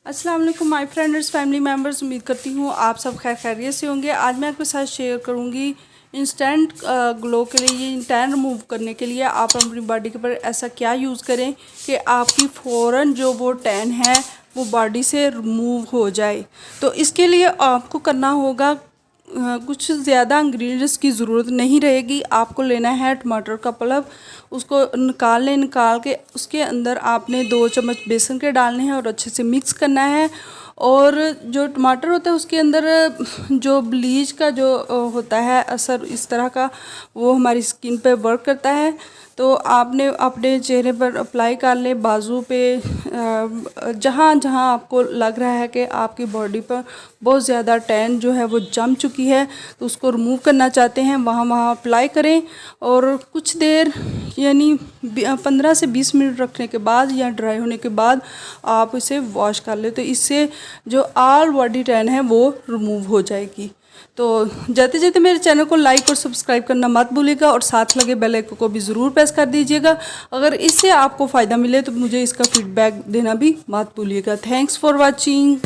अस्सलाम वालेकुम my friends family members, उम्मीद करती हूँ आप सब खैरियत से होंगे। आज मैं आपके साथ शेयर करूँगी इंस्टेंट ग्लो के लिए, ये टैन रिमूव करने के लिए आप अपनी बॉडी के ऊपर ऐसा क्या यूज़ करें कि आपकी फ़ौरन जो वो टैन है वो बॉडी से रिमूव हो जाए। तो इसके लिए आपको करना होगा कुछ ज़्यादा इंग्रेडिएंट्स की ज़रूरत नहीं रहेगी। आपको लेना है टमाटर का पल्प, उसको निकाल के उसके अंदर आपने 2 चम्मच बेसन के डालने हैं और अच्छे से मिक्स करना है। और जो टमाटर होता है उसके अंदर जो ब्लीच का जो होता है असर इस तरह का, वो हमारी स्किन पे वर्क करता है। तो आपने अपने चेहरे पर अप्लाई कर ले, बाजू पे, जहाँ जहाँ आपको लग रहा है कि आपकी बॉडी पर बहुत ज़्यादा टैन जो है वो जम चुकी है, तो उसको रिमूव करना चाहते हैं, वहाँ वहाँ अप्लाई करें। और कुछ देर यानी 15 से 20 मिनट रखने के बाद या ड्राई होने के बाद आप इसे वॉश कर ले, तो इससे जो ऑल बॉडी टैन है वो रिमूव हो जाएगी। तो जाते जाते मेरे चैनल को लाइक और सब्सक्राइब करना मत भूलिएगा और साथ लगे बेल आइकन को भी ज़रूर प्रेस कर दीजिएगा। अगर इससे आपको फ़ायदा मिले तो मुझे इसका फीडबैक देना भी मत भूलिएगा। Thanks for watching.